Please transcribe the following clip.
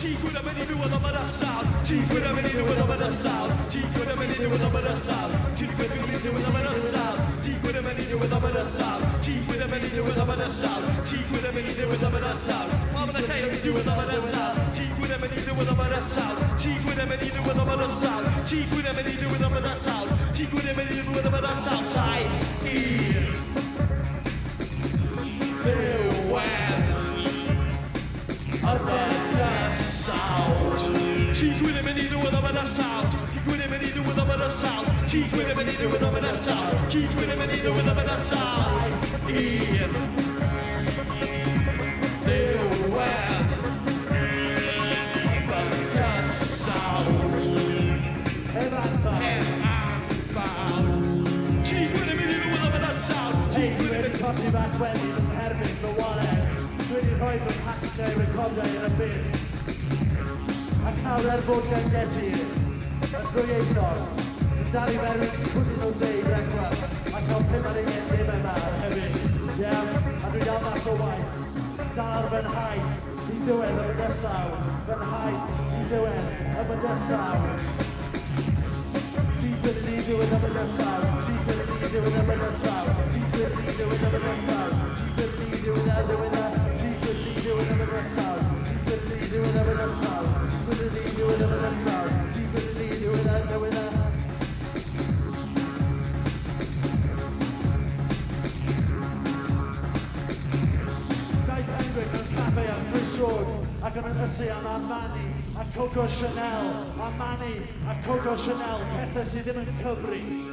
Gwydr yn mynd i ddiwedd am Bydysawd. Gwydr yn mynd i ddiwedd am Bydysawd. Gwydr yn mynd i ddiwedd am Bydysawd. Gwydr yn mynd i ddiwedd am Bydysawd. Gwydr yn mynd i ddiwedd am Bydysawd. Gwydr yn mynd i ddiwedd am Bydysawd. Gwydr yn mynd i ddiwedd am Bydysawd. Mam yn y cael i ddiwedd am Bydysawd. Gwydr yn mynd i ddiwedd am Bydysawd. Gwydr yn mynd i ddiwedd am Bydysawd. Gwydr yn mynd i ddiwedd am Bydysawd. Gwydr yn mynd i ddiwedd am Bydysawd. Taith i Ddiwedd y Bydysawd. Gwydr yn mynd i ddiwedd am Bydysawd. Gwydr yn mynd i ddiwedd am Bydysawd. Gwydr yn mynd i ddiwedd am Bydysawd. Gwydr yn mynd i ddiwedd am Bydysawd. I Ddiwedd Bydysawd. Gwydr yn mynd i ddiwedd am Bydysawd. Gwydr yn colli bach wedi yn herbyn fy waled. Dwi'n rhoi fy pasgau recordau yn y bin. Ac nawr bod gan Geti yn ddwyieithog. Yn dal i mewn pwydyn o deu brecwast. Ac cael 5 ar 1 dim yma hefyd. A dwi'n dal mas o waith. Dal ar fy nhaith i ddiwedd y Bydysawd. Fy nhaith i ddiwedd y Bydysawd. Gwydr yn i ddiwedd y Bydysawd. Gwydr yn i ddiwedd y Bydysawd. Gwydr yn i ddiwedd y Bydysawd. Gwydr yn i ddiwedd y Bydysawd. Gwydr yn i ddiwedd y Bydysawd. Gwydr yn i ddiwedd y Bydysawd. Gwydr yn i ddiwedd y Bydysawd. Gwydr yn i ddiwedd y Bydysawd. Daeth Henrik yn cafe am Chris Road ac yn ynysu am Amani a Coco Chanel. Amani a Coco Chanel, pethau sydd ddim yn cyfri.